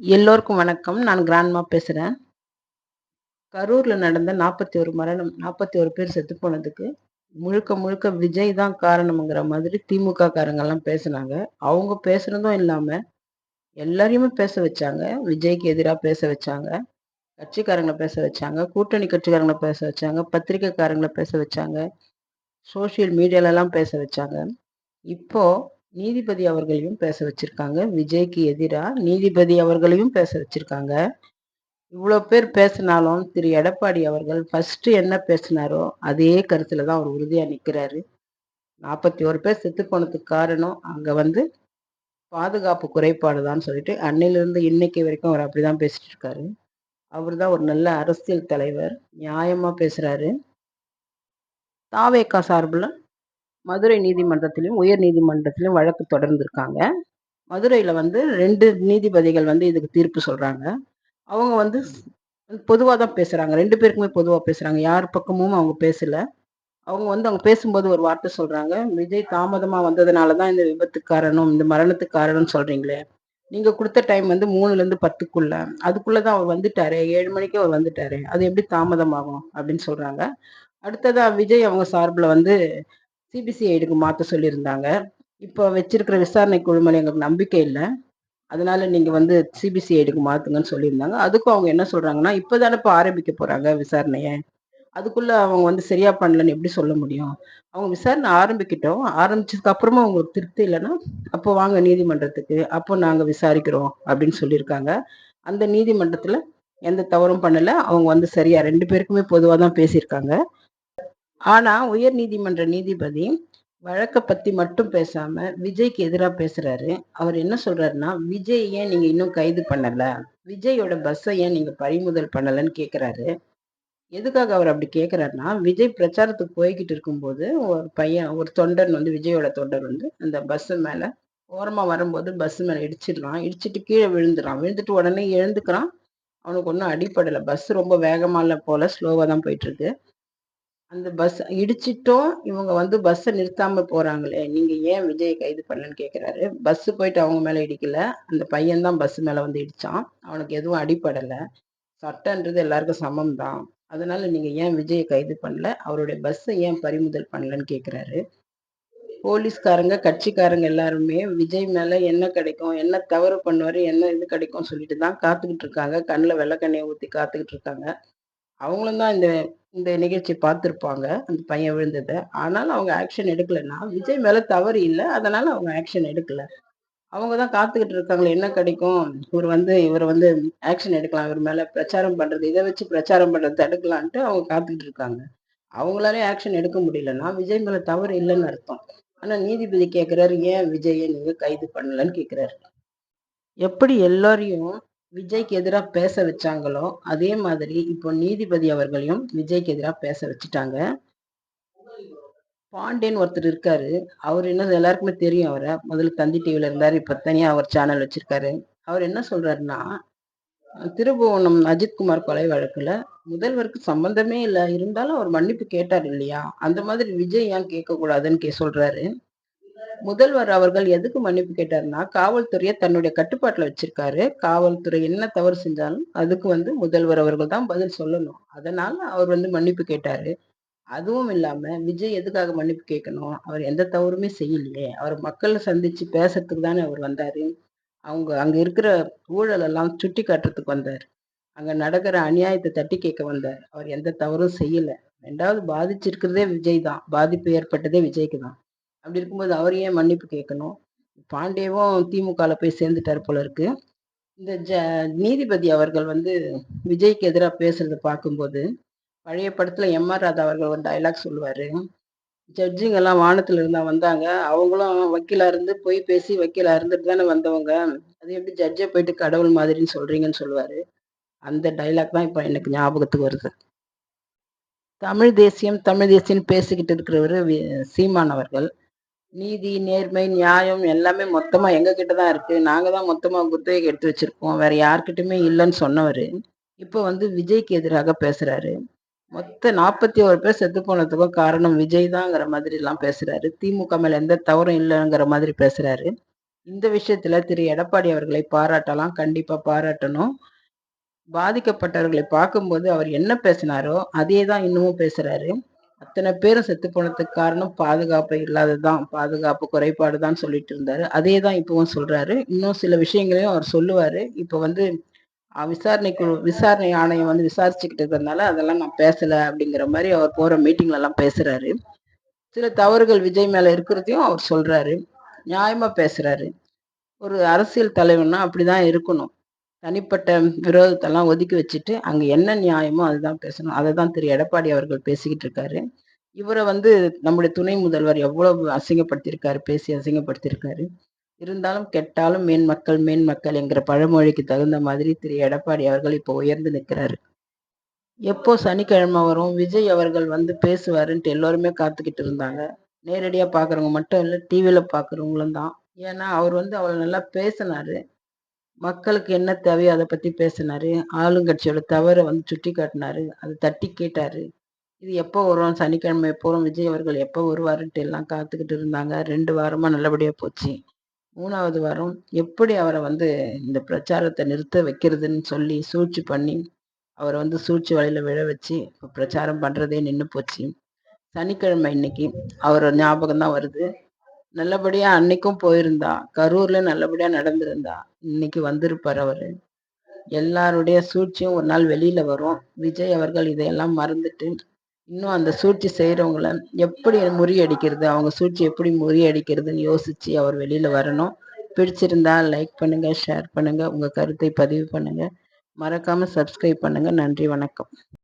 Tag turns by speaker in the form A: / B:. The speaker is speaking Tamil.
A: எல்லோருக்கும் வணக்கம். நான் கிராண்ட்மா பேசுறேன். கரூர்ல நடந்த 41 மரணம். 41 பேர் செத்து போனதுக்கு, முழுக்க முழுக்க விஜய் தான் காரணம்ங்கிற மாதிரி திமுக காரங்கலாம் பேசுனாங்க. அவங்க பேசுனதும் இல்லாம, எல்லாரையுமே பேச வச்சாங்க. விஜய்க்கு எதிரா பேச வச்சாங்க. கட்சிக்காரங்கள பேச வச்சாங்க. கூட்டணி கட்சிக்காரங்கள பேச வச்சாங்க. பத்திரிக்கைக்காரங்கள பேச வச்சாங்க. சோசியல் மீடியாலலாம் பேச வச்சாங்க. இப்போ நீதிபதி அவர்களையும் பேச வச்சிருக்காங்க. விஜய்க்கு எதிரா நீதிபதி அவர்களையும் பேச வச்சிருக்காங்க. இவ்வளோ பேர் பேசினாலும் திரு எடப்பாடி அவர்கள் ஃபர்ஸ்ட் என்ன பேசினாரோ அதே கருத்துல தான் அவர் உறுதியா நிக்கிறாரு. 41 பேர் செத்து போனதுக்கு காரணம் அங்க வந்து பாதுகாப்பு குறைபாடு தான் சொல்லிட்டு அன்னையிலிருந்து இன்னைக்கு வரைக்கும் அவர் அப்படிதான் பேசிட்டு இருக்காரு. அவர் தான் ஒரு நல்ல அரசியல் தலைவர். நியாயமா பேசுறாரு. தாவேகா சார்புல மதுரை நீதிமன்றத்திலும் உயர் நீதிமன்றத்திலும் வழக்கு தொடர்ந்து இருக்காங்க. மதுரையில வந்து 2 நீதிபதிகள் வந்து இதுக்கு தீர்ப்பு சொல்றாங்க. அவங்க வந்து பொதுவா தான் பேசுறாங்க. 2 பேருக்குமே பொதுவா பேசுறாங்க. யார் பக்கமும் அவங்க பேசல. அவங்க பேசும்போது ஒரு வார்த்தை சொல்றாங்க. "விஜய் தாமதமா வந்ததுனால தான் இந்த விபத்துக்கு காரணம், இந்த மரணத்துக்கு காரணம்னு சொல்றீங்களே. நீங்க குடுத்த டைம் வந்து 3லேருந்து 10க்குள்ள. அதுக்குள்ள தான் அவர் வந்துட்டாரே. 7 மணிக்கே அவர் வந்துட்டாரே. அது எப்படி தாமதமாகும்?" அப்படின்னு சொல்றாங்க. அடுத்ததா விஜய் அவங்க சார்புல வந்து சிபிசிஐடிக்கு மாத்த சொல்லியிருந்தாங்க. இப்போ வச்சிருக்கிற விசாரணை குழு மேல எங்களுக்கு நம்பிக்கை இல்ல. அதனால நீங்க வந்து சிபிசிஐடிக்கு மாத்துங்கன்னு சொல்லியிருந்தாங்க. அதுக்கும் அவங்க என்ன சொல்றாங்கன்னா, "இப்ப தானப்பா ஆரம்பிக்க போறாங்க விசாரணைய. அதுக்குள்ள அவங்க வந்து சரியா பண்ணலன்னு எப்படி சொல்ல முடியும்? அவங்க விசாரணை ஆரம்பிக்கட்டும். ஆரம்பிச்சதுக்கு அப்புறமா உங்களுக்கு திருப்தி இல்லன்னா, அப்போ வாங்க நீதிமன்றத்துக்கு. அப்போ நாங்க விசாரிக்கிறோம்." அப்படின்னு சொல்லியிருக்காங்க. அந்த நீதிமன்றத்துல எந்த தவறும் பண்ணல. அவங்க வந்து சரியா 2 பேருக்குமே பொதுவா தான் பேசியிருக்காங்க. ஆனா உயர் நீதிமன்ற நீதிபதி வழக்க பத்தி மட்டும் பேசாம விஜய்க்கு எதிரா பேசுறாரு. அவர் என்ன சொல்றாருன்னா, "விஜய் ஏன் நீங்க இன்னும் கைது பண்ணல? விஜயோட பஸ்ஸ ஏன் நீங்க பறிமுதல் பண்ணலன்னு?" கேட்கிறாரு. எதுக்காக அவர் அப்படி கேட்கிறாருன்னா, விஜய் பிரச்சாரத்துக்கு போய்க்கிட்டு இருக்கும்போது, ஒரு தொண்டன் வந்து விஜயோட தொண்டன் வந்து அந்த பஸ் மேல ஓரமா வரும்போது பஸ் மேல இடிச்சிடுறான். இடிச்சிட்டு கீழ விழுந்துறான். விழுந்துட்டு உடனே எழுந்துக்கிறான். அவனுக்கு ஒண்ணும் அடிபடல. பஸ் ரொம்ப வேகமால போல, ஸ்லோவா தான் போயிட்டுருக்கு. அந்த பஸ் இடிச்சிட்டும் இவங்க வந்து பஸ்ஸ நிறுத்தாம போறாங்களே, நீங்க ஏன் விஜய கைது பண்ணலன்னு கேட்கிறாரு. பஸ் போயிட்டு அவங்க மேல இடிக்கல. அந்த பையன் தான் பஸ் மேல வந்து இடிச்சான். அவனுக்கு எதுவும் அடிபடல. சட்டன்றது எல்லாருக்கும் சமம் தான். அதனால நீங்க ஏன் விஜய கைது பண்ணல? அவருடைய பஸ்ஸ ஏன் பறிமுதல் பண்ணலன்னு கேட்கிறாரு. போலீஸ்காரங்க, கட்சிக்காரங்க எல்லாருமே விஜய் மேல என்ன கிடைக்கும்? என்ன தவறு பண்ணுவாரு? என்ன இது கிடைக்கும்னு சொல்லிட்டு தான் காத்துக்கிட்டு இருக்காங்க. கண்ல வெள்ளக்கண்ணைய ஊத்தி காத்துக்கிட்டு இருக்காங்க. அவங்களும் தான் இந்த இந்த நிகழ்ச்சிய பார்த்திருப்பாங்க. அந்த பையன் விழுந்தத. ஆனாலும் அவங்க ஆக்ஷன் எடுக்கலன்னா, விஜய் மேல தவறு இல்ல. அதனால அவங்க ஆக்ஷன் எடுக்கல. அவங்க தான் காத்துக்கிட்டு இருக்காங்களே, என்ன கிடைக்கும்? இவர வந்து ஆக்ஷன் எடுக்கலாம். இவர் மேல பிரச்சாரம் பண்றது, இத வச்சு பிரச்சாரம் பண்றத தடுக்கலான்ட்டு அவங்க காத்துக்கிட்டு இருக்காங்க. அவங்களாலே ஆக்ஷன் எடுக்க முடியலன்னா, விஜய் மேல தவறு இல்லன்னு அர்த்தம். ஆனா நீதிபதி கேட்கிறாரு, "ஏன் விஜய நீங்க கைது பண்ணலன்னு?" கேட்கிறாரு. எப்படி எல்லாரையும் விஜய்க்கு எதிரா பேச வச்சாங்களோ, அதே மாதிரி இப்போ நீதிபதி அவர்களையும் விஜய்க்கு எதிரா பேச வச்சுட்டாங்க. பாண்டியன் ஒருத்தர் இருக்காரு. அவரு என்ன எல்லாருக்குமே தெரியும் அவர. முதல்ல தந்தி டிவில இருந்தாரு. இப்ப தனியா அவர் சேனல் வச்சிருக்காரு. அவர் என்ன சொல்றாருன்னா, திருபுவனம் அஜித்குமார் கொலை வழக்குல முதல்வருக்கு சம்பந்தமே இல்ல. இருந்தாலும் அவர் மன்னிப்பு கேட்டார் இல்லையா? அந்த மாதிரி விஜய் ஏன் கேட்கக்கூடாதுன்னு சொல்றாரு. முதல்வர் அவர்கள் எதுக்கு மன்னிப்பு கேட்டாருன்னா, காவல்துறைய தன்னுடைய கட்டுப்பாட்டுல வச்சிருக்காரு. காவல்துறை என்ன தவறு செஞ்சாலும் அதுக்கு வந்து முதல்வர் அவர்கள் தான் பதில் சொல்லணும். அதனால அவர் வந்து மன்னிப்பு கேட்டாரு. அதுவும் இல்லாம, விஜய் எதுக்காக மன்னிப்பு கேட்கணும்? அவர் எந்த தவறுமே செய்யலையே! அவர் மக்கள சந்திச்சு பேசறதுக்கு தானே அவர் வந்தாரு. அங்க இருக்கிற ஊழல் எல்லாம் சுட்டி காட்டுறதுக்கு வந்தாரு. அங்க நடக்கிற அநியாயத்த தட்டி கேட்க வந்தாரு. அவர் எந்த தவறும் செய்யல. 2வது பாதிச்சிருக்கிறதே விஜய் தான். பாதிப்பு ஏற்பட்டதே விஜய்க்கு தான். அப்படி இருக்கும்போது அவர் ஏன் மன்னிப்பு கேட்கணும்? பாண்டேவும் திமுகல போய் சேர்ந்துட்டாரு போல இருக்கு. இந்த நீதிபதி அவர்கள் வந்து விஜய்க்கு எதிரா பேசுறத பார்க்கும்போது, பழைய படத்துல எம்.ஆர். ராதா அவர்கள் ஒரு டயலாக் சொல்லுவாரு. ஜட்ஜுங்க எல்லாம் வானத்துல இருந்தா வந்தாங்க. அவங்களும் வக்கீலா இருந்து பொய் பேசி வக்கீலா இருந்துட்டு தானே வந்தவங்க. அது எப்படி ஜட்ஜ போயிட்டு கடவுள் மாதிரின்னு சொல்றீங்கன்னு சொல்லுவாரு. அந்த டயலாக் தான் இப்ப எனக்கு ஞாபகத்துக்கு வருது. தமிழ் தேசியம், தமிழ் தேசியம்ன்னு பேசிக்கிட்டு இருக்கிறவரு சீமான் அவர்கள். நீதி, நேர்மை, நியாயம் எல்லாமே மொத்தமா எங்க கிட்ட தான் இருக்கு. நாங்க தான் மொத்தமா குத்தகைக்கு எடுத்து வச்சிருக்கோம். வேற யார்கிட்டயுமே இல்லன்னு சொன்னவரு, இப்ப வந்து விஜய்க்கு எதிராக பேசுறாரு. மொத்த 41 பேர் செத்து போனதுக்கும் காரணம் விஜய் தான்ங்கிற மாதிரிலாம் பேசுறாரு. திமுக மேல எந்த தவறும் இல்லங்கிற மாதிரி பேசுறாரு. இந்த விஷயத்துல திரு எடப்பாடி அவர்களை பாராட்டலாம், கண்டிப்பா பாராட்டணும். பாதிக்கப்பட்டவர்களை பார்க்கும்போது அவர் என்ன பேசினாரோ அதே தான் இன்னமும் பேசுறாரு. அத்தனை பேரும் செத்து போனதுக்கு காரணம் பாதுகாப்பு இல்லாததுதான், பாதுகாப்பு குறைபாடு தான் சொல்லிட்டு இருந்தாரு. அதே தான் இப்பவும் சொல்றாரு. இன்னும் சில விஷயங்களையும் அவர் சொல்லுவாரு. இப்ப வந்து விசாரணை ஆணையம் வந்து விசாரிச்சுக்கிட்டு இருக்கிறதுனால அதெல்லாம் நான் பேசல அப்படிங்கிற மாதிரி அவர் போற மீட்டிங்ல எல்லாம் பேசுறாரு. சில தவறுகள் விஜய் மேல இருக்கிறதையும் அவர் சொல்றாரு. நியாயமா பேசுறாரு. ஒரு அரசியல் தலைவன்னா அப்படிதான் இருக்கணும். தனிப்பட்ட விரோதத்தெல்லாம் ஒதுக்கி வச்சுட்டு, அங்க என்ன நியாயமோ அதுதான் பேசணும். அததான் திரு எடப்பாடி அவர்கள் பேசிக்கிட்டு இருக்காரு. இவர வந்து நம்முடைய துணை முதல்வர் எவ்வளவு அசிங்கப்படுத்தியிருக்காரு, பேசி அசிங்கப்படுத்தியிருக்காரு. இருந்தாலும் கெட்டாலும் மேன்மக்கள் மேன்மக்கள் என்கிற பழமொழிக்கு தகுந்த மாதிரி திரு எடப்பாடி அவர்கள் இப்போ உயர்ந்து நிற்கிறாரு. எப்போ சனிக்கிழமை வரும், விஜய் அவர்கள் வந்து பேசுவாருன்ட்டு எல்லோருமே காத்துக்கிட்டு இருந்தாங்க. நேரடியா பார்க்குறவங்க மட்டும் இல்ல, டிவில பார்க்குறவங்களும் தான். ஏன்னா, அவர் வந்து அவ்வளவு நல்லா பேசினாரு. மக்களுக்கு என்ன தேவையோ அத பத்தி பேசினாரு. ஆளுங்கட்சியோட தவற வந்து சுட்டிக்காட்டினாரு. அத தட்டி கேட்டாரு. இது எப்போ வரும்? சனிக்கிழமை எப்போ வரும்? விஜய் அவர்கள் எப்போ வருவாருன்ட்டு எல்லாம் காத்துக்கிட்டு இருந்தாங்க. 2 வாரமா நல்லபடியா போச்சு. 3வது வாரம் எப்படி அவர வந்து இந்த பிரச்சாரத்த நிறுத்த வைக்கிறதுன்னு சொல்லி சூழ்ச்சி பண்ணி, அவர வந்து சூழ்ச்சி வலையில விழ வச்சு, இப்ப பிரச்சாரம் பண்றதே நின்னு போச்சு. சனிக்கிழமை இன்னைக்கு அவர ஞாபகம் தான் வருது. நல்லபடியா அன்னைக்கும் போயிருந்தா, கரூர்ல நல்லபடியா நடந்திருந்தா, இன்னைக்கு வந்திருப்பாரு அவரு. எல்லாருடைய சூழ்ச்சியும் ஒரு நாள் வெளியில வரும். விஜய் அவர்கள் இதையெல்லாம் மறந்துட்டு, இன்னும் அந்த சூழ்ச்சி செய்றவங்கள எப்படி முறியடிக்கிறது? அவங்க சூழ்ச்சி எப்படி முறியடிக்கிறதுன்னு யோசிச்சு அவர் வெளியில வரணும். பிடிச்சிருந்தா லைக் பண்ணுங்க, ஷேர் பண்ணுங்க, உங்க கருத்தை பதிவு பண்ணுங்க. மறக்காம சப்ஸ்கிரைப் பண்ணுங்க. நன்றி, வணக்கம்.